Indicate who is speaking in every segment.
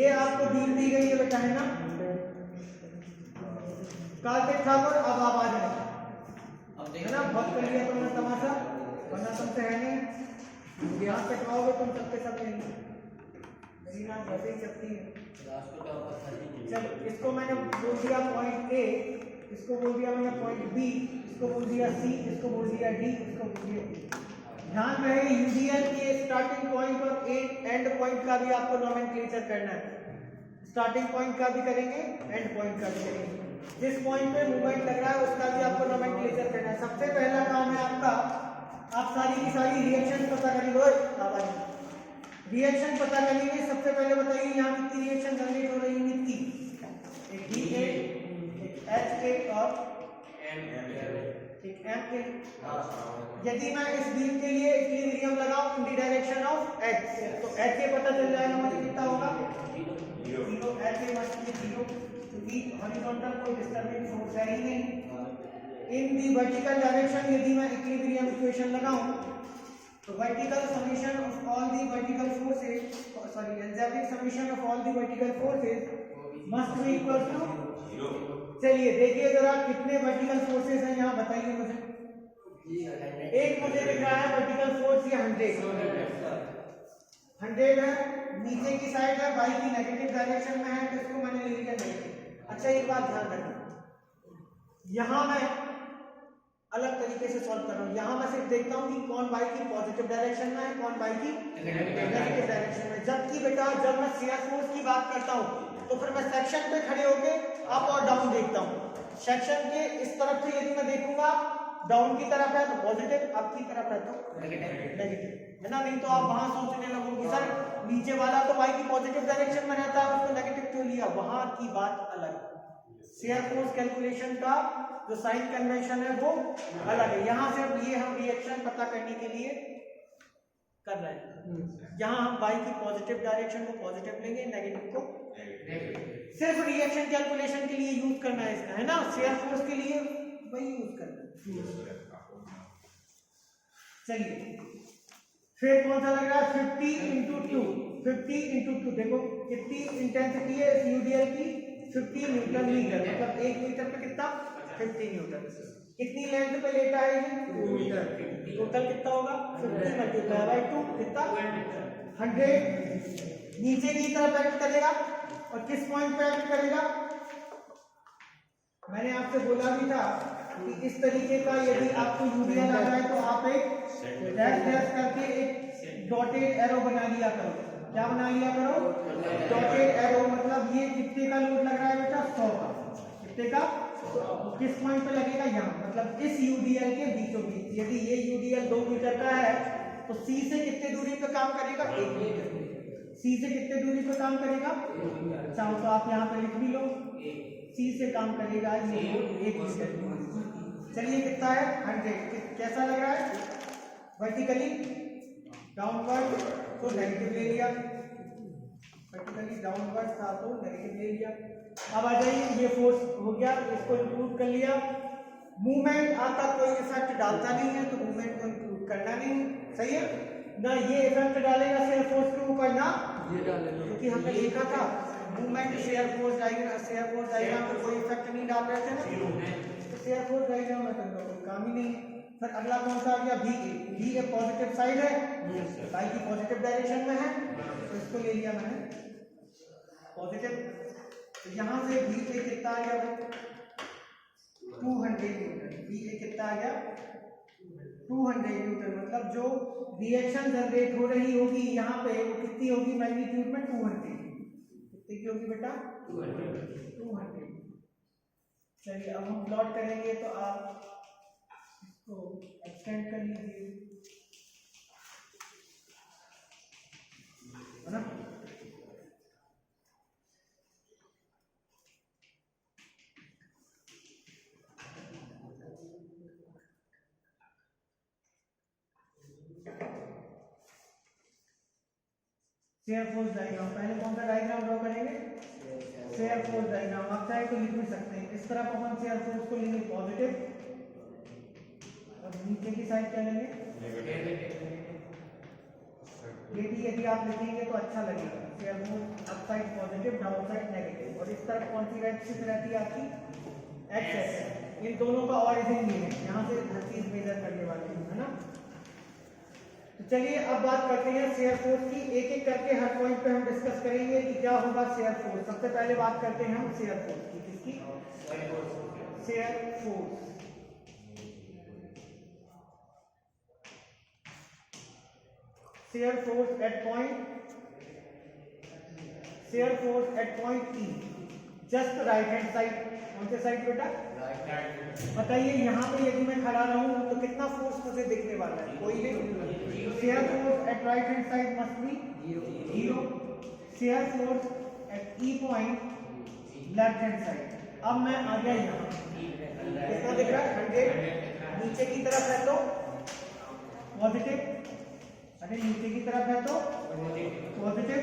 Speaker 1: ये आपको डील दी गई है बेटा, है ना कार्तिक ठाकुर। अब आप आ जाए, है ना, बहुत कर लिया तुमने तमाशा, वरना तुमसे है नहीं, यहाँ कटवाओगे तुम सबके सब लेंगे, मेरी नाम वैसे ही चलती है। चलो इसको मैंने बोल दिया पॉइंट ए, इसको बोल दिया मैंने पॉइंट बी, इसको बोल दिया सी, इसको बोल दिया डी, इसको बोल दिया ए। ध्यान रहे यूडीएल के स्टार्टिंग पॉइंट और एंड पॉइंट का भी आपको नोमेनक्लेचर करना है। स्टार्टिंग पॉइंट का भी करेंगे, एंड पॉइंट का भी करेंगे। जिस पॉइंट पे मूवमेंट लग रहा है उसका भी आपको नोमेनक्लेचर करना है। सबसे पहला काम है आपका, आप सारी की सारी रिएक्शन पता करेंगे। रिएक्शन पता करेंगे। सबसे पहले बताइए यहाँ कितनी रिएक्शन जनरेट हो रही है? कितनी? एक डी ए, एक एच ए और एक एम ए। यदि मैं इस बीम के लिए इक्विलिब्रियम लगाऊं in the direction of H, तो एच ए पता चल जाएगा मुझे कितना होगा, 0। एच ए मस्ट बी 0 क्योंकि हॉरिजॉन्टल कोई डिस्टर्बिंग फोर्स है ही नहीं। इन दी वर्टिकल डायरेक्शन यदि मैं इक्विलिब्रियम इक्वेशन लगाऊं तो vertical summation of all the vertical forces, sorry algebraic summation of all the vertical forces must be equal to 0। चलिए देखिए जरा कितने वर्टिकल फोर्सेस हैं यहाँ बताइए मुझे। एक मुझे दिख रहा है वर्टिकल फोर्स ये 100 है, नीचे की साइड है, बाई की नेगेटिव डायरेक्शन में है, तो इसको मैंने ले लिया नेगेटिव। अच्छा एक बात ध्यान रखना, यहाँ मैं अलग तरीके से सॉल्व कर रहा हूँ। यहाँ मैं सिर्फ देखता हूँ कि कौन बाई की पॉजिटिव डायरेक्शन में है, कौन बाई की नेगेटिव डायरेक्शन में। जबकि बेटा जब मैं शियर फोर्स की बात करता हूँ तो फिर मैं सेक्शन पे खड़े होके अप और डाउन देखता हूँ। सेक्शन के इस तरफ से यदि मैं देखूंगा डाउन की तरफ है तो पॉजिटिव, अप की तरफ है तो नेगेटिव, है ना। नहीं तो आप वहां सोचने लगोगे सर नीचे वाला तो बाई की पॉजिटिव डायरेक्शन में रहता है उसको नेगेटिव क्यों लिया, वहां की बात अलग। शियर फोर्स कैलकुलेशन का जो साइन कन्वेंशन है वो अलग है। यहाँ सिर्फ ये हम रिएक्शन पता करने के लिए कर रहे हैं। यहाँ हम बाई की पॉजिटिव डायरेक्शन को पॉजिटिव लेंगे, नेगेटिव को सिर्फ रिएक्शन कैलकुलेशन के लिए यूज करना है इसका, है ना। शियर फोर्स के लिए वही यूज करना है। चलिए फिर कौन सा लग रहा है 50 इंटू 2, 50 इंटू 2 देखो कितनी इंटेंसिटी है इस यूडीएल की, 50 न्यूटन मीटर, मतलब 1 मीटर पे कितना 50 न्यूटन। कितनी लेंथ पे लेटा है ये 2 मीटर, टोटल कितना होगा 50 मल्टीप्लाई बाय 2 कितना 100। नीचे की तरफ एक्ट करेगा और किस पॉइंट पे एक्ट करेगा, मैंने आपसे बोला भी था कि इस तरीके का यदि आपको यूडीएल आ जाए तो आप एक डैश डैश करके एक डॉटेड एरो बना लिया करो। क्या बना लिया करो, डॉटेड एरो। मतलब ये कितने का लोड लग रहा है बेटा 100 का, कितने का, किस पॉइंट पे लगेगा यहाँ, मतलब इस यूडीएल के बीचों बीच। यदि ये यूडीएल 2 मीटर का है तो सी से कितने दूरी पे काम करेगा 1 मीटर, सी से कितने दूरी पे काम करेगा, चाहो तो आप यहाँ पे लिख भी लो, सी से काम करेगा ये 1 मीटर। चलिए कितना है 100। कैसा लग रहा है वर्टिकली डाउनवर्ड, तो नेगेटिव ले लिया, वर्टिकली डाउनवर्ड था तो नेगेटिव ले लिया। अब आ जाइए ये फोर्स हो गया, इसको इंक्लूड कर लिया। मूवमेंट आता कोई इफेक्ट डालता नहीं है तो मूवमेंट को इंक्लूड करना नहीं, सही है ना। ये इफेक्ट डालेगा शेयर फोर्स के ऊपर ना, ये डालेगा, क्योंकि हमने देखा था मूवमेंट शेयर फोर्स डायग्राम में कोई इफेक्ट नहीं डाल रहे थे ना, तो शेयर फोर्स डायग्राम में करना कोई काम ही नहीं है। फिर अगला कौन सा आ गया बी ए पॉजिटिव साइड है, बाई की पॉजिटिव डायरेक्शन में है तो इसको ले लिया मैंने पॉजिटिव। तो यहाँ से बी ए कितना आ गया 200 न्यूटन, बी ए कितना आ गया 200 न्यूटन। मतलब जो रिएक्शन जनरेट हो रही होगी यहाँ पे वो कितनी होगी मैग्नीट्यूड में 200, कितनी की होगी बेटा 200। चलिए अब हम प्लॉट करेंगे तो आप इसको एक्सटेंड कर लीजिए, है ना। शेयर फोर्स डायग्राम, पहले कौन सा डायग्राम ड्रॉ करेंगे, शेयर फोर्स डायग्राम। आप चाहे तो लिख भी सकते हैं, इस तरफ अपन शेयर फोर्स को लेंगे पॉजिटिव और नीचे की साइड क्या लेंगे नेगेटिव। भी यदि आप लिखेंगे तो अच्छा लगेगा। Shear force up side positive, down side negative, और इस तरफ कौन सी एक्सिस रहती है आपकी, एक्स एक्सिस। इन दोनों का ऑरिजिन ये है, यहाँ से हर चीज मेजर करने वाले हैं, है ना। तो चलिए अब बात करते हैं शेयर फोर्स की। एक एक करके हर पॉइंट पे हम डिस्कस करेंगे कि क्या होगा शेयर फोर्स। सबसे पहले बात करते हैं हम शेयर फोर्स की। किसकी? Shear force. Share force at point E, just right hand side. कौन से साइड बेटा? बताइए यहाँ पे यदि मैं खड़ा रहूं तो कितना फोर्स मुझे दिखने वाला है? कोई नहीं। Share force eight right hand side must be 0। Share force eight E point left hand side. अब मैं आ गया यहाँ, कितना दिख रहा है? 100। नीचे की तरफ है तो पॉजिटिव, अरे नीचे की तरफ है तो पॉजिटिव।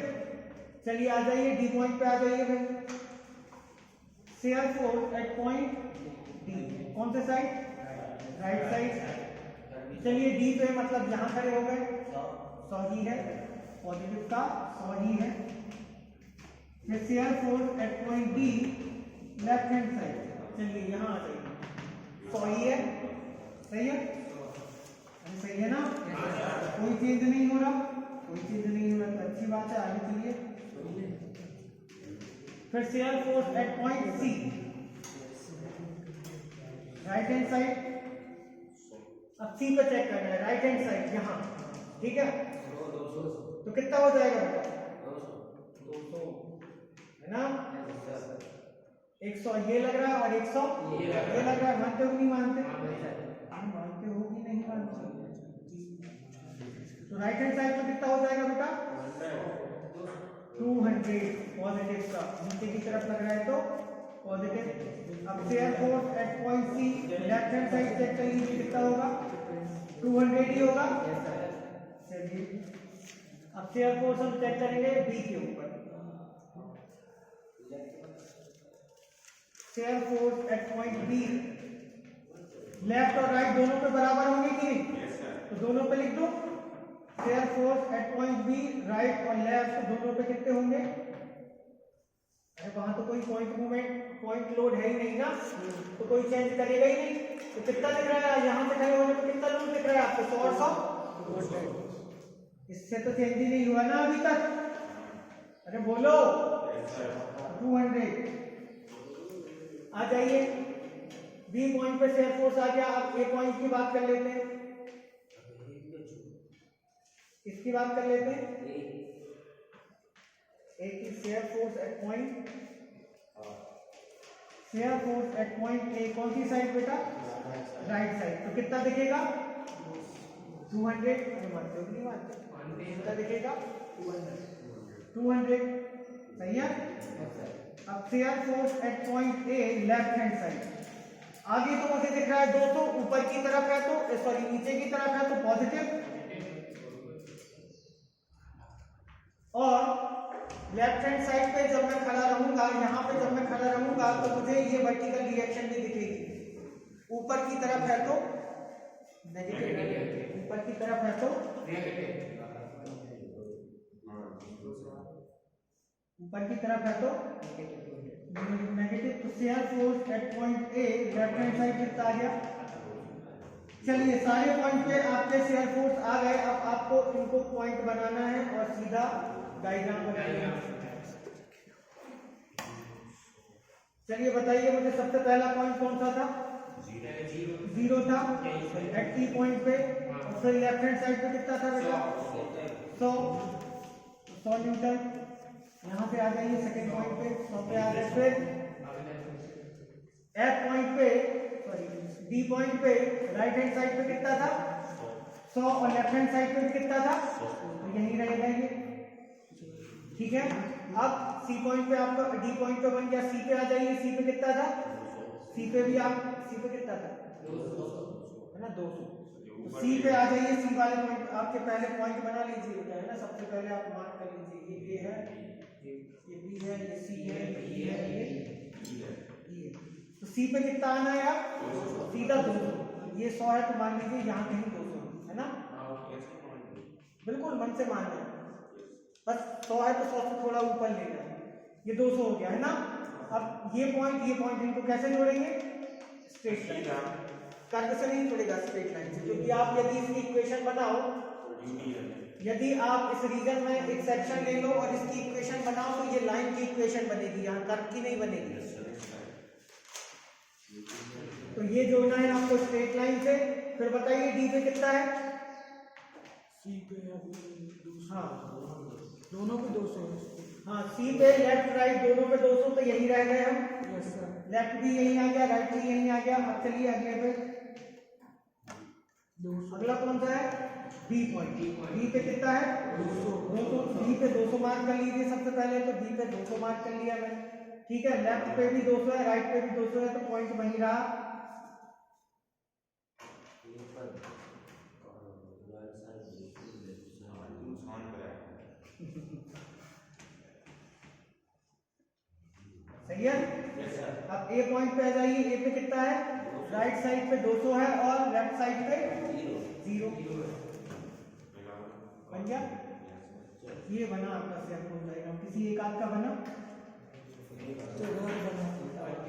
Speaker 1: चलिए आ जाइए डी पॉइंट पे आ जाइए भाई। Share force at point D, कौन से साइड? Right side. चलिए डी पे मतलब यहां खड़े हो गए, 100 ही है, पॉजिटिव का 100 ही है। फिर shear force at point D left hand side. चलिए यहां आ जाइए, 100 ही है, सही है, सही है ना। कोई चेंज नहीं हो रहा, कोई चेंज नहीं हो रहा तो अच्छी बात है, आगे चलिए। फिर shear force at point C, right hand side. अब सी पे चेक करना है, राइट हैंड साइड यहाँ, ठीक है। तो कितना हो जाएगा बेटा? 200 है ना। 100 ये लग रहा है और 100 ये लग रहा है। मानते हो कि नहीं मानते? मानते हो कि नहीं मानते? तो राइट हैंड साइड पे कितना हो जाएगा बेटा? 200 पॉजिटिव का, नीचे की तरफ लग रहा है तो पॉजिटिव। अब shear force at point C left hand side check करेंगे कितना होगा? 200 ही होगा। चलिए अब शेयर फोर्स हम चेक करेंगे बी के ऊपर। Shear force at point B, left और राइट दोनों पे बराबर होंगे कि नहीं? तो दोनों पे लिख दो। Shear force at point B, right और लेफ्ट दोनों पे कितने होंगे? अरे वहां तो कोई पॉइंट मूवमेंट, पॉइंट लोड है ही नहीं ना, तो कोई चेंज करेगा ही नहीं। तो कितना दिख रहा है यहाँ से खड़े होने पे? कितना लोड दिख रहा है आपको? 100 और 100। इससे तो चेंज ही नहीं हुआ ना अभी तक। अरे बोलो 200। आ जाइए बी पॉइंट पे शेयर फोर्स आ गया। अब ए पॉइंट की बात कर लेते हैं, इसकी बात कर लेते हैं। ए की share force at point, share force at point A कौन सी साइड बेटा? Right side. तो कितना दिखेगा? 200। मानते हो कि नहीं मानते? कितना दिखेगा? 200, सही है। अब shear force at point A left hand side, आगे तो मुझे दिख रहा है 200, ऊपर की तरफ है तो सॉरी नीचे की तरफ है तो पॉजिटिव, और लेफ्ट हैंड साइड पे जब मैं खड़ा रहूंगा, यहाँ पे जब मैं खड़ा रहूंगा तो मुझे ये वर्टिकल रिएक्शन भी दिखेगी। ऊपर की तरफ है तो नेगेटिव, ऊपर की तरफ है तो ऊपर की तरफ है तो नेगेटिव। तो share force at point A left hand side कितना आ गया? चलिए सारे पॉइंट पे आपके शेयर फोर्स आ गए। अब आपको इनको पॉइंट बनाना है और सीधा डायग्राम बनाना है। चलिए बताइए मुझे, सबसे पहला पॉइंट कौन सा था? 0 था एट टी पॉइंट पे। और फिर लेफ्ट हैंड साइड पे कितना था बेटा? 100 न्यूटन। यहाँ पे आ जाइए सेकेंड पॉइंट पे, 100 पे आ गए। फिर एफ पॉइंट पे सॉरी डी पॉइंट पे राइट हैंड साइड पे कितना था? 100 और लेफ्ट हैंड साइड पे कितना था? तो यही रहेगा ये, ठीक है। अब सी पॉइंट पे आपका डी पॉइंट पे बन गया, सी पे आ जाइए। सी पे कितना था? सी पे भी आप सी पे कितना था? 200 है ना, 200। तो सी पे आ जाइए, सी वाले पॉइंट आपके पहले पॉइंट बना लीजिए है ना। सबसे पहले आप मार्क कर लीजिए, ये ए है, ये बी है, ये सी है, ये है, ये। तो सी पे कितना आना है आप? सीधा 200। ये 100 है तो मान लीजिए यहाँ कहीं 200 है ना, बिल्कुल मन से मान लें। बस 100 है तो 100 से थोड़ा ऊपर ले जाए, ये 200 हो गया है ना। अब ये पॉइंट इनको कैसे जोड़ेंगे? स्ट्रेट लाइन, कर्व से नहीं जोड़ेगा, स्ट्रेट लाइन से, क्योंकि आप यदि इसकी इक्वेशन बनाओ, यदि आप इस रीजन में एक सेक्शन ले लो और इसकी इक्वेशन बनाओ तो ये लाइन की इक्वेशन बनेगी, यहाँ कर्व की नहीं बनेगी। तो ये जोड़ना है आपको स्ट्रेट लाइन से। फिर बताइए डी पे कितना है?
Speaker 2: सी पे
Speaker 1: हाँ
Speaker 2: दोनों पे 200 है।
Speaker 1: हाँ, सी पे लेफ्ट राइट दोनों पे 200, तो यही रह गए हम।
Speaker 2: Yes sir.
Speaker 1: लेफ्ट भी यही आ गया, राइट भी यही आ गया। अब चलिए अगले पे,
Speaker 2: 200।
Speaker 1: अगला कौन सा है? B point. बी पे कितना है? 200। बी पे 200 मार्क कर लीजिए सबसे पहले, तो बी पे 200 मार्क कर लिया मैंने, ठीक है। लेफ्ट पे भी 200 है, राइट पे भी 200 है, तो पॉइंट वही रहा। सही है। अब ए पॉइंट पे आ जाइए, ए पे कितना है? राइट साइड पे 200 है और लेफ्ट साइड पे 0 बन गया। ये बना आपका सेक्शन डायग्राम, किसी एक आध का बना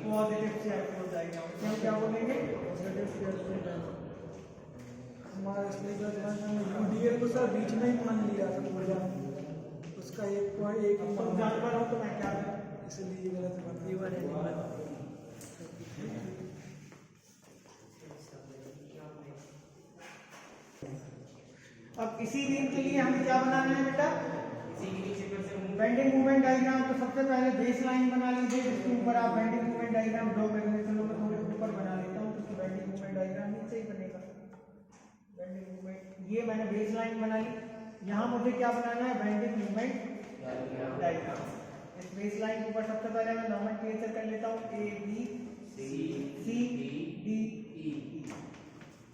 Speaker 1: पॉजिटिव सेक्शन डायग्राम। हम क्या बोलेंगे?
Speaker 2: हमारा यूडीएल को सर बीच में ही मान लिया था पूरा, उसका एक पॉइंट एक
Speaker 1: तुम जानवर हो तो मैं क्या करूं?
Speaker 2: इसलिए गलत बना।
Speaker 1: अब इसी बीम के लिए हमें क्या बनाना है बेटा? Bending movement diagram. तो सबसे पहले बेस लाइन बना लीजिए, जिसके ऊपर आप बेंडिंग मूवमेंट डायग्राम ड्रॉ करेंगे। चलो मैं थोड़े ऊपर बना लेता हूँ, क्योंकि बेंडिंग मूवमेंट डायग्राम नीचे ही बनेगा। बेंडिंग मूवमेंट, ये मैंने बेस लाइन बना ली। यहाँ मुझे क्या बनाना है? Bending movement diagram. इस बेस लाइन के ऊपर सबसे पहले मैं नोमेनक्लेचर कर लेता हूँ, A B C D E.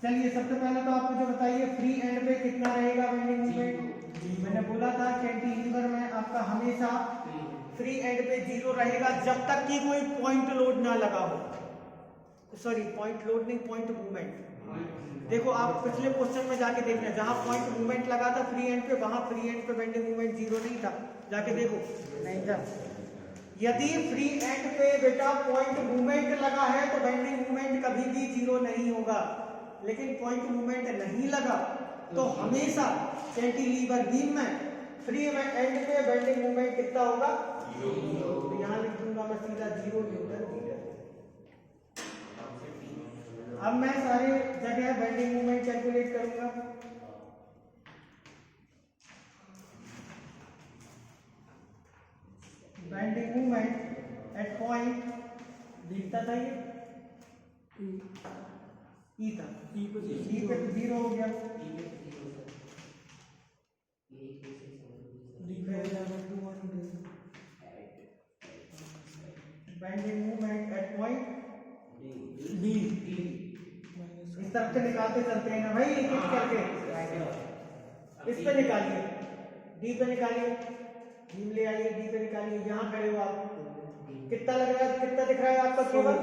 Speaker 1: चलिए सबसे पहले तो आप मुझे बताइए फ्री एंड पे कितना रहेगा बेंडिंग मूवमेंट? मैंने बोला था कैंटिलीवर में आपका हमेशा फ्री एंड पे 0 रहेगा, जब तक कि कोई पॉइंट लोड ना लगा हो। सॉरी, पॉइंट लोड नहीं, पॉइंट मूवमेंट। देखो आप पिछले क्वेश्चन में जाके देखना, जहां पॉइंट मूवमेंट लगा था फ्री एंड पे, वहां फ्री एंड पे बेंडिंग मूवमेंट 0 नहीं था, जाके देखो। नहीं था। यदि फ्री एंड पे बेटा पॉइंट मूवमेंट लगा है तो बेंडिंग मूवमेंट कभी भी 0 नहीं होगा। लेकिन पॉइंट मूवमेंट नहीं लगा तो हमेशा कैंटिलीवर बीम में फ्री एंड पे बेंडिंग मूवमेंट कितना होगा? 0। तो यहाँ लिख दूंगा मैं सीधा 0 न्यूटन मीटर। अब मैं सारे जगह बेंडिंग मूवमेंट कैलकुलेट करूंगा। बेंडिंग मूवमेंट एट पॉइंट दिखता था ये ई था, ई पे 0 हो गया। Bending movement at point D. इस तरफ से निकालते चलते हैं ना भाई, एक एक करके। इस पे निकालिए, डी पे निकालिए, डी ले आइए, डी पे निकालिए। यहाँ खड़े हो आप, कितना लग रहा है? कितना दिख रहा है आपका? केवल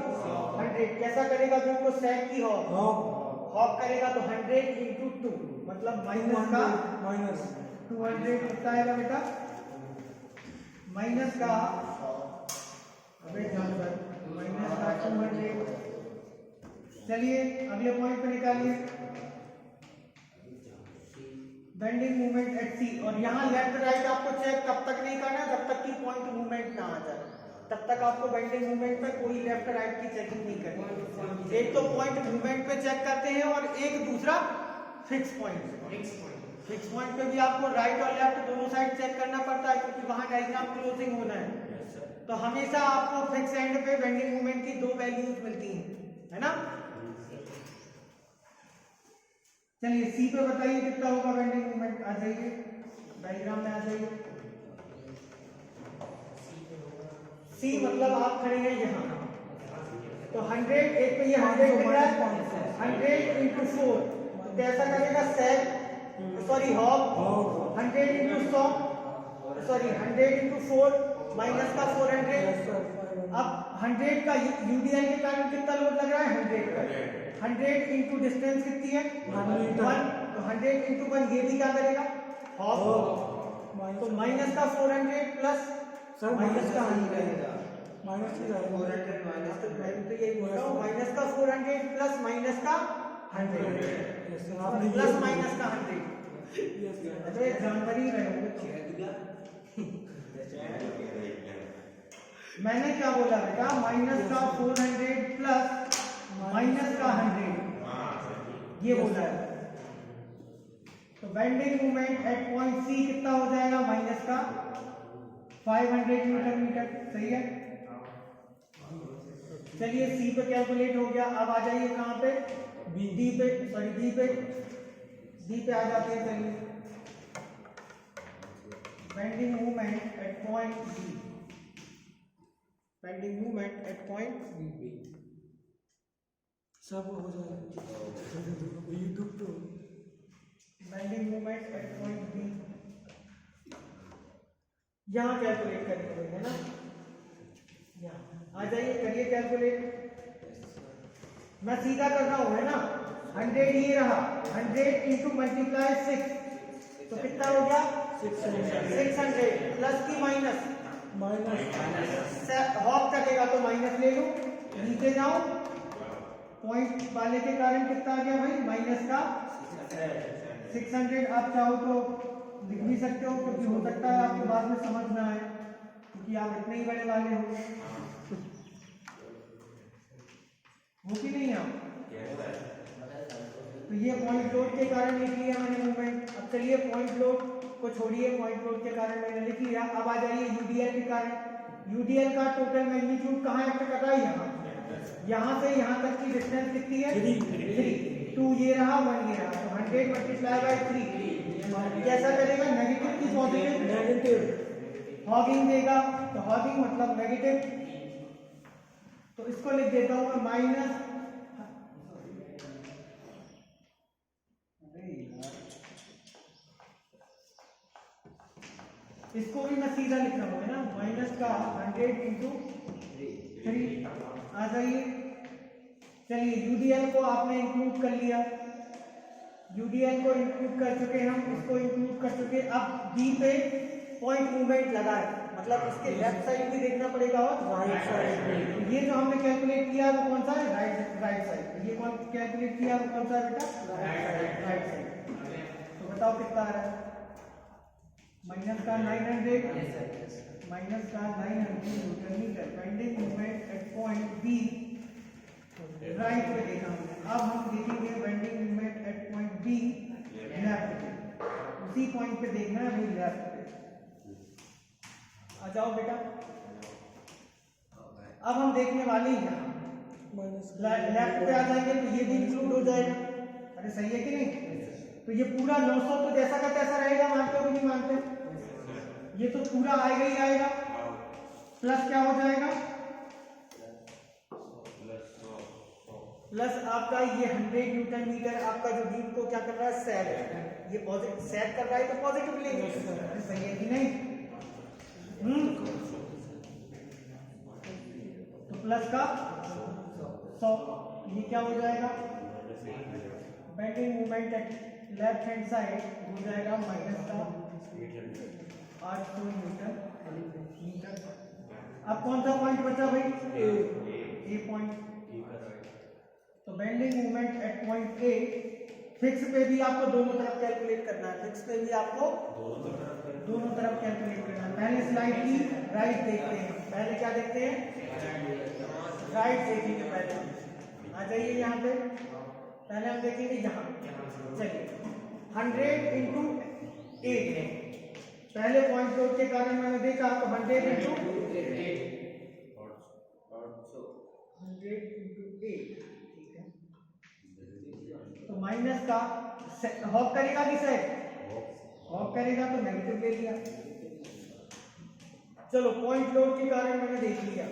Speaker 1: 100। कैसा करेगा? जो को सेक की हॉप करेगा तो 100 इंटू 2 मतलब माइनस का -200 कितना आएगा बेटा? माइनस का माइनस का 200। चलिए अगले पॉइंट पे निकालिए बेंडिंग मूवमेंट एट सी। और यहाँ लेफ्ट राइट आपको चेक तब तक नहीं करना जब तक कि पॉइंट मूवमेंट ना आ जाए, तब तक आपको बेंडिंग मूवमेंट में कोई लेफ्ट राइट की चेकिंग नहीं करनी। एक तो पॉइंट मूवमेंट पे चेक करते हैं और एक दूसरा फिक्स पॉइंट। फिक्स पॉइंट पे भी आपको राइट और लेफ्ट दोनों साइड चेक करना पड़ता है, क्योंकि वहां डायग्राम क्लोजिंग होना है। तो हमेशा आपको फिक्स एंड पे बेंडिंग मूवमेंट की 2 वैल्यूज मिलती हैं, है ना। चलिए सी पे बताइए कितना होगा बेंडिंग मूवमेंट? आ जाइए डायग्राम में, आ जाइए। सी मतलब आप खड़े हैं यहाँ, तो 100 एक पे ये 100 दिख रहा है, 100 इंटू 4 तो कैसा करेगा? सेक सॉरी हॉप 100 इंटू 100 सॉरी 100 इंटू 4 माइनस का 400। अब 100 का यूडीआई के कारण कितना लोड लग रहा है? 100 का। 100 इंटू डिस्टेंस कितनी है? 1 तो 100 इंटू 1 ये भी क्या करेगा? हॉप तो माइनस का 400 प्लस
Speaker 2: सर
Speaker 1: माइनस का 100
Speaker 2: माइनस की जाएगा
Speaker 1: 400 माइनस, तो मैं भी तो यही बोल रहा हूँ, माइनस का 400 प्लस माइनस का 100
Speaker 2: यस सर आपने
Speaker 1: प्लस माइनस का 100।
Speaker 2: यस सर
Speaker 1: अरे जानवर ही रहे होंगे तो। मैंने क्या बोला बेटा, माइनस का 400 प्लस माइनस का 100, ये बोला है। तो bending moment at point C कितना हो जाएगा, माइनस का 500 न्यूटन मीटर, सही है। चलिए सी पे कैलकुलेट हो गया, अब आ जाइए कहाँ पे, डी पे, सॉरी डी पे आ जाते हैं। चलिए bending movement at point B, bending movement at point B,
Speaker 2: सब हो जाएगा यूट्यूब पे
Speaker 1: bending movement at point B यहाँ कैलकुलेट करेंगे है ना। यहाँ आ जाइए, करिए कैलकुलेट। मैं सीधा कर रहा हूँ है ना, 100 ये रहा, 100 इंटू मल्टीप्लाई 6, तो कितना हो गया 600 प्लस की माइनस, हॉप कटेगा तो माइनस ले लो, नीचे जाओ, पॉइंट वाले के कारण कितना आ गया भाई, माइनस का 600। आप चाहो तो लिख भी सकते हो, क्योंकि हो सकता है आपको बाद में समझ ना आए, क्योंकि आप इतने ही बड़े वाले हो कि नहीं आप। तो ये पॉइंट लोड के कारण लिख लिया मैंने मूवमेंट। अब चलिए पॉइंट लोड को छोड़िए, पॉइंट लोड के कारण मैंने लिख लिया। अब आ जाइए यूडीएल के कारण। यूडीएल का टोटल मैग्नीट्यूड कहाँ एक्ट कर रहा है, यहाँ से यहाँ तक की डिस्टेंस कितनी है, 3, 2 ये रहा, 1 ये रहा, तो 100 मल्टीप्लाई बाई 3 कैसा करेगा, नेगेटिव की पॉजिटिव, नेगेटिव हॉगिंग देगा, तो हॉगिंग मतलब नेगेटिव। तो इसको लिख देता हूं मैं माइनस, इसको भी मैं सीधा लिख रहा हूँ है ना, माइनस का 100 इंटू 3। आ जाइए, चलिए यूडीएल को आपने इंक्लूड कर लिया, यूडीएल को इंक्लूड कर चुके हम, इसको इंक्लूड कर चुके। अब डी पे पॉइंट मूवमेंट लगा है, मतलब इसके लेफ्ट साइड भी देखना पड़ेगा और राइट साइड। ये जो हमने कैलकुलेट किया वो कौन सा है, राइट साइड। ये कौन कैलकुलेट किया वो कौन सा है बेटा, राइट साइड। तो बताओ कितना आ रहा है, माइनस का 900, माइनस का 900 newton metre. Bending movement at point B, right पे देखा हमने। अब हम देखेंगे bending movement at point B left पे, उसी पॉइंट पे देखना है अभी, लेफ्ट पे। आ जाओ बेटा, अब हम देखने वाले हैं यहाँ लेफ्ट पे आ जाएंगे तो ये भी इंक्लूड हो जाएगा। अरे सही है कि नहीं, तो ये पूरा 900 तो जैसा का तैसा रहेगा, मानते हो कि नहीं मानते, ये तो पूरा आएगा ही आएगा, प्लस क्या हो जाएगा, प्लस आपका ये 100 न्यूटन मीटर आपका जो बीम को क्या कर रहा है, सैग, ये पॉजिटिव सैग कर रहा है, तो पॉजिटिव लेंगे, सही है कि नहीं। तो प्लस का 100, ये क्या हो जाएगा, bending movement eight left hand side हो जाएगा माइनस का 800 न्यूटन मीटर। अब कौन सा पॉइंट बचा भाई, ए पॉइंट। तो bending movement at point A, fix पे भी आपको दोनों तरफ कैलकुलेट करना है, फिक्स पे भी आपको दोनों तरफ कैलकुलेट करना है। पहले स्लाइडली राइट देखते हैं, पहले क्या देखते हैं, राइट देखेंगे पहले। आ जाइए यहाँ पे, पहले हम देखेंगे यहाँ, चलिए 100 इंटू 8 है, पहले पॉइंट लोड के कारण मैंने देखा, तो 100 इंटू 8, ठीक है। तो माइनस का हॉप करेगा कि सेट, हॉप करेगा तो नेगेटिव ले लिया। चलो पॉइंट लोड के कारण मैंने देख लिया।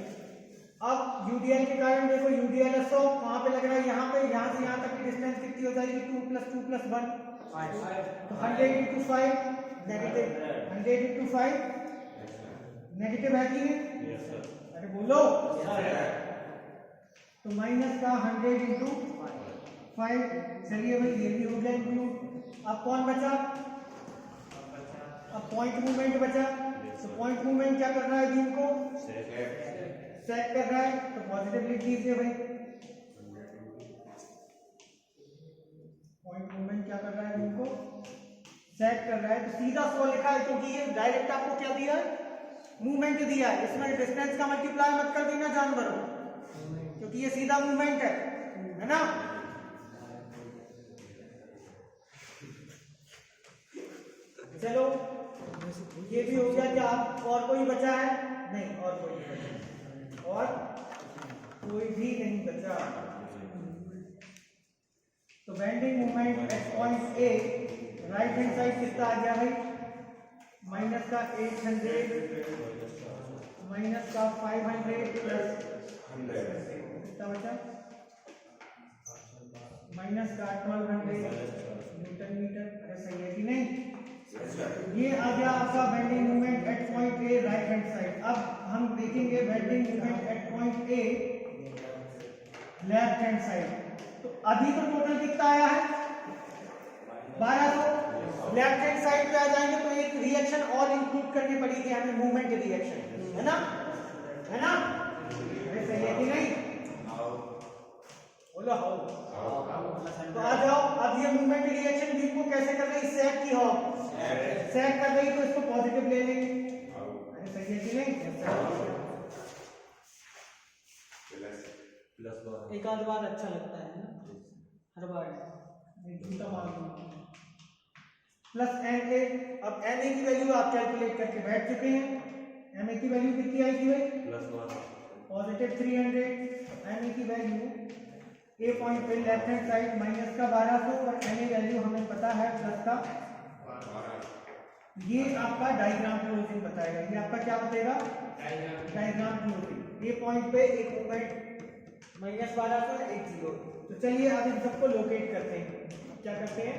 Speaker 1: अब यूडीएल के कारण देखो, यूडीएल 100 कहाँ पे लग रहा है, यहाँ पे, यहाँ से यहाँ तक की डिस्टेंस कितनी हो जाएगी, 2 + 2 + 1, तो 100 इंटू 5 नेगेटिव, 100 इंटू 5 नेगेटिव है कि नहीं, अरे बोलो। तो माइनस का 100 इंटू 5, चलिए भाई ये भी हो गया इंक्लूड। अब कौन बचा, अब पॉइंट मूवमेंट बचा, तो पॉइंट मूवमेंट क्या कर रहा है बीम को, सेक कर रहा है, तो पॉजिटिव लिख दीजिए भाई। पॉइंट मूवमेंट क्या कर रहा है बीम को, सेट कर रहा है, तो सीधा 100 लिखा है क्योंकि ये डायरेक्ट आपको क्या दिया है, मूवमेंट दिया है। इसमें डिस्टेंस का मल्टीप्लाई मत कर देना जानवरों, क्योंकि ये सीधा मूवमेंट है ना। चलो ये भी हो गया। क्या और कोई बचा है, नहीं और कोई नहीं बचा, और कोई भी नहीं बचा। तो bending movement at point A right hand side कितना आ गया भाई, माइनस का 800 माइनस का 500 प्लस कितना बचा, माइनस का 1200 न्यूटन मीटर। अरे सही है कि नहीं, ये आ गया आपका bending movement at point A right hand side. अब हम देखेंगे bending movement at point A left hand side. तो अभी तो टोटल कितना आया है 1200, लेफ्ट हैंड साइड पे आ जाएंगे तो एक रिएक्शन और इंक्लूड करनी पड़ेगी हमें, मूवमेंट रिएक्शन, है ना, है ना। अरे सही है कि नहीं, बोलो हाउ। तो आ जाओ, अब ये मूवमेंट रिएक्शन बीम को कैसे कर रही, सेक की हो, सेक कर रही तो इसको पॉजिटिव ले लेंगे। अरे सही है कि नहीं, एक आध बार अच्छा लगता है ना, हर बार झूठा मार दूंगा। प्लस एन ए, अब एन ए की वैल्यू आप कैलकुलेट करके बैठ चुके हैं। एन ए की वैल्यू कितनी आएगी भाई, पॉजिटिव 300। एन ए की वैल्यू ए पॉइंट पे लेफ्ट हैंड साइड माइनस का 1200 और एन ए वैल्यू हमें पता है प्लस का। ये आपका डायग्राम क्लोजिंग बताएगा, ये आपका क्या बताएगा, डायग्राम क्लोजिंग। ए पॉइंट पे एक मूवमेंट माइनस 1200 एक 0। तो चलिए अब इन सबको लोकेट करते हैं। क्या करते हैं,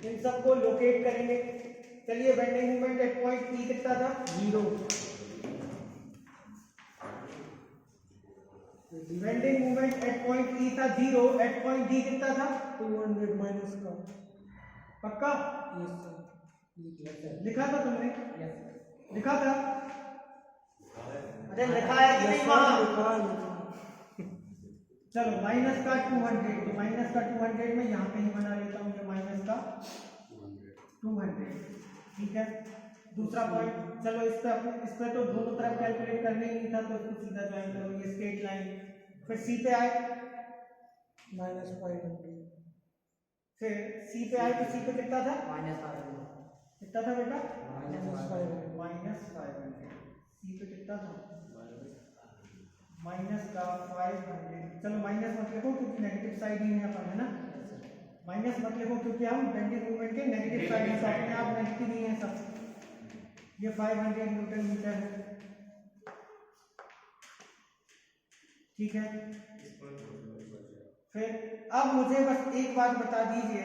Speaker 1: इन सबको लोकेट करेंगे। चलिए bending movement at point P कितना था, 0। बेंडिंग मूवमेंट एट पॉइंट ई था 0, एट पॉइंट डी कितना था
Speaker 2: 200 माइनस का।
Speaker 1: पक्का,
Speaker 2: यस सर,
Speaker 1: लिखा था तुमने, लिखा था, अरे लिखा है कि नहीं वहां, चलो माइनस का 200, तो माइनस का 200 में यहाँ पे ही बना लेता हूँ, ये माइनस का 200, ठीक है। दूसरा पॉइंट, चलो इस पे तो दोनों तरफ कैलकुलेट करने ही नहीं था, तो इसको सीधा ज्वाइन करो, ये स्ट्रेट लाइन। फिर सी पे आए
Speaker 2: -500,
Speaker 1: फिर सी पे आए तो सी पे कितना था,
Speaker 2: -500,
Speaker 1: कितना था बेटा,
Speaker 2: -500,
Speaker 1: सी पे कितना था, माइनस का 500। चलो माइनस मत लिखो क्योंकि नेगेटिव साइड ही है अपन, है ना, माइनस मत लिखो क्योंकि हम बेंडिंग मूवमेंट के नेगेटिव साइड है, अपने आप नेगेटिव ही है सब। ये 500 न्यूटन मीटर है, ठीक है। फिर अब मुझे बस एक बात बता दीजिए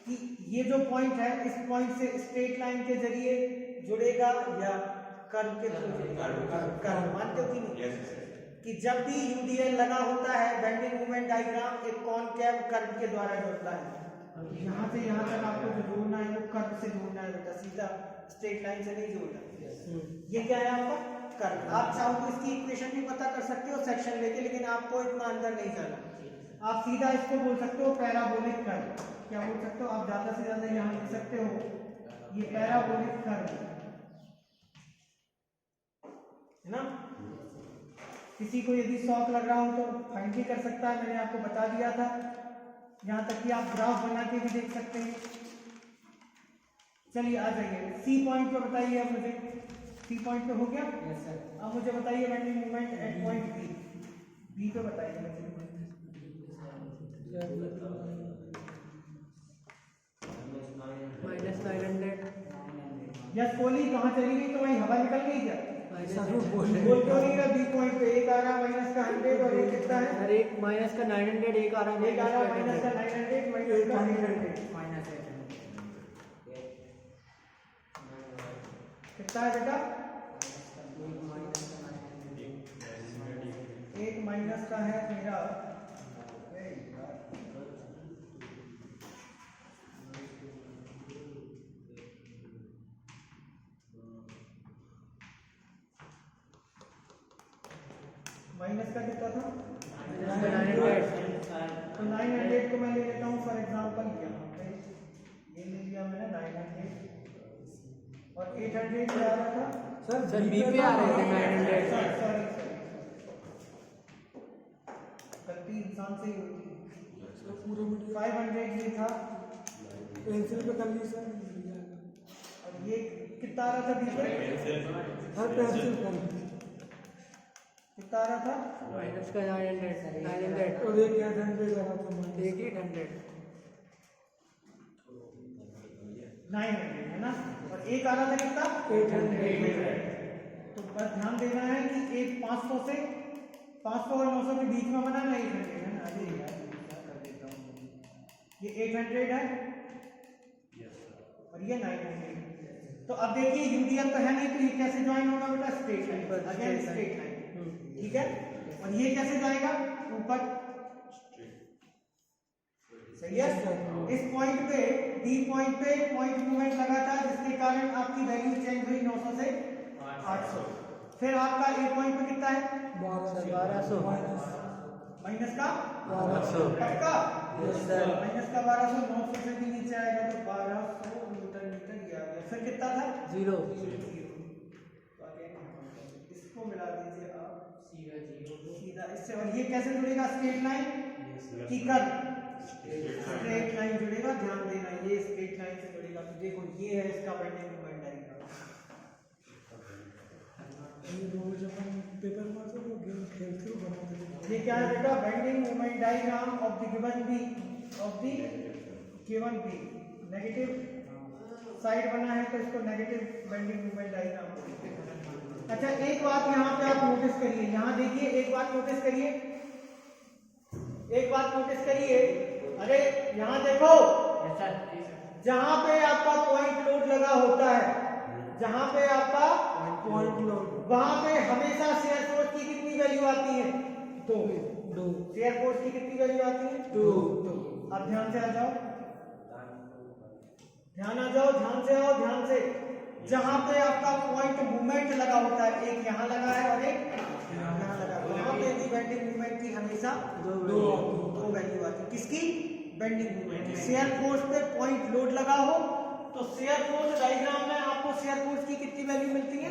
Speaker 1: कि ये जो पॉइंट है, इस पॉइंट से स्ट्रेट लाइन के जरिए जुड़ेगा या कर्व के थ्रू जुड़ेगा, कर्व मानते हो कि नहीं, कि जब भी यूडीएल लगा होता है बेंडिंग मूवमेंट डायग्राम एक कॉनकेव कर्व के द्वारा जुड़ता है। यहाँ से यहाँ तक आपको जो जोड़ना है वो कर्व से जोड़ना है बेटा, सीधा स्ट्रेट लाइन से नहीं जोड़ना। ये क्या है आपका कर्व। आप चाहो तो इसकी इक्वेशन भी पता कर सकते हो सेक्शन लेके, लेकिन आपको इतना अंदर नहीं जाना, आप सीधा इसको बोल सकते हो पैराबोलिक कर्व। क्या बोल सकते हो आप, ज्यादा से ज्यादा यहाँ लिख सकते हो ये पैराबोलिक कर्व, है ना। किसी को यदि शौक लग रहा हो तो फाइंड भी कर सकता है, मैंने आपको बता दिया था। यहाँ तक कि आप ग्राफ बना के भी देख सकते हैं। चलिए आ जाइए सी पॉइंट पे बताइए, अब मुझे सी पॉइंट पे हो गया।
Speaker 2: Yes sir.
Speaker 1: अब मुझे बताइए bending movement at point B, B पे बताइए मुझे।
Speaker 2: -900।
Speaker 1: यस कोहली कहाँ चली गई, तो वही हवा निकल गई क्या,
Speaker 2: बोल
Speaker 1: बोल क्यों नहीं रहा। बी पॉइंट पे एक आ रहा माइनस का 100 और एक कितना है,
Speaker 2: सर, एक माइनस का 900, एक आ रहा
Speaker 1: एक आ रहा माइनस का 900 माइनस का 800, कितना है बेटा, एक माइनस का है मेरा, माइनस का कितना था?
Speaker 2: 900।
Speaker 1: तो 900 को मैं ले लेता हूँ फॉर एग्जांपल यहाँ पे, ये ले लिया मैंने 900 और 800 क्या आ रहा था?
Speaker 2: सर बी पे आ रहे थे 900।
Speaker 1: सॉरी गलती इंसान से ही होती है।
Speaker 2: पूरा
Speaker 1: 500 ये था
Speaker 2: पेंसिल पे कर ली सर।
Speaker 1: और ये कितना आ रहा था बीच में?
Speaker 2: हर पेंसिल कर ली।
Speaker 1: कितना आ रहा था?
Speaker 3: माइनस का 900
Speaker 2: और एक 800 लगा था माइनस।
Speaker 3: एक 800
Speaker 1: 900 है ना, और एक आ रहा था कितना?
Speaker 2: 800।
Speaker 1: तो बस ध्यान देना है कि एक 500 से 500 और 900 के बीच में बना ना 800 है ना। अरे यार क्या कर देता हूँ, ये 800 है और ये 900। तो अब देखिए यूडीएल तो है नहीं, तो ये कैसे ज्वाइन होगा बेटा? Straight line, again straight line, ठीक है। और ये कैसे जाएगा? ऊपर, सही है। इस पॉइंट पे डी पॉइंट पे पॉइंट मूवमेंट लगा था, जिसके कारण आपकी वैल्यू चेंज हुई 900 से 800। फिर आपका ए पॉइंट पे कितना है?
Speaker 2: 1200
Speaker 1: माइनस का
Speaker 2: 1200।
Speaker 1: पक्का?
Speaker 2: Yes sir.
Speaker 1: माइनस का 1200, 900 से भी नीचे आएगा तो 1200 न्यूटन मीटर ये आ गया। फिर कितना था?
Speaker 3: 0
Speaker 1: तो अगेन इसको मिला दीजिए आप सीधा इससे, और ये कैसे जुड़ेगा? स्ट्रेट लाइन की कर्व, स्ट्रेट लाइन जुड़ेगा। ध्यान देना, ये स्ट्रेट लाइन से जुड़ेगा। तो देखो ये है इसका बेंडिंग मोमेंट डायग्राम।
Speaker 2: ये रोज अपन पेपर में तो गेम खेलते हो बनाते थे।
Speaker 1: ये क्या है बेटा? Bending moment diagram of the given B, of the given B. Negative side बना है तो इसको नेगेटिव बेंडिंग मोमेंट डायग्राम बोलते हैं। अच्छा एक बात यहाँ पे आप नोटिस करिए, यहाँ देखिए एक बात नोटिस करिए, एक बात नोटिस करिए। अरे यहाँ देखो, जहाँ पे आपका पॉइंट लोड लगा होता है, जहाँ पे आपका
Speaker 2: पॉइंट लोड
Speaker 1: वहां पे हमेशा शेयर फोर्स की कितनी वैल्यू आती है? 2। शेयर फोर्स की कितनी वैल्यू आती है?
Speaker 2: 2।
Speaker 1: अब ध्यान से आ जाओ, ध्यान आ जाओ, ध्यान से आओ, ध्यान से। जहां पे आपका पॉइंट मूवमेंट लगा होता है, एक यहाँ लगा है और एक यहाँ लगा है, वहां पे भी बेंडिंग मूवमेंट की हमेशा 2 वैल्यू आती है। किसकी? बेंडिंग मूवमेंट की। शेयर फोर्स पे पॉइंट लोड लगा हो तो शेयर फोर्स डायग्राम में आपको शेयर फोर्स की कितनी वैल्यू मिलती है?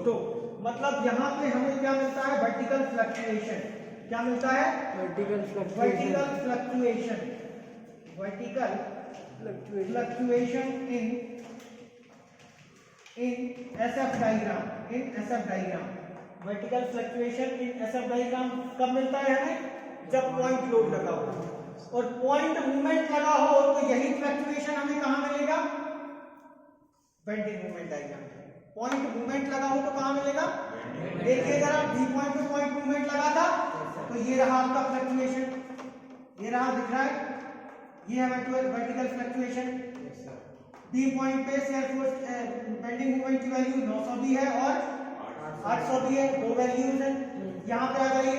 Speaker 1: 2। मतलब यहाँ पे हमें क्या मिलता है? Vertical fluctuation. क्या मिलता है?
Speaker 3: Vertical
Speaker 1: vertical fluctuation, vertical fluctuation in SF diagram, in SF diagram. Vertical fluctuation in SF diagram कब मिलता है हमें? जब पॉइंट लोड लगा हो और पॉइंट मूवमेंट लगा हो, तो यही फ्लक्चुएशन हमें कहाँ मिलेगा? Bending movement diagram. Point movement लगा हो तो कहाँ मिलेगा? देखिए जरा, बी पॉइंट पे पॉइंट मूवमेंट लगा था तो ये रहा आपका फ्लक्चुएशन, ये रहा, दिख रहा है, ये है वर्टिकल फ्लक्चुएशन। बी पॉइंट पे शेयर फोर्स बेंडिंग मूवमेंट की वैल्यू 900 भी है और 800 भी है, 2 वैल्यूज हैं। यहाँ पे आ जाइए,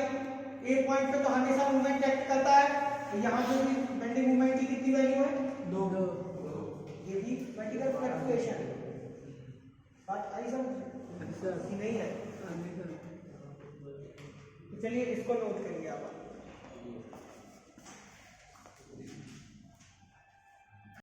Speaker 1: ए पॉइंट पे तो हमेशा मूवमेंट एक्ट करता है, तो यहाँ पे भी बेंडिंग मूवमेंट की कितनी वैल्यू है? 2। ये भी वर्टिकल फ्लक्चुएशन। बात आई समझ नहीं है? तो चलिए इसको नोट करिए आप।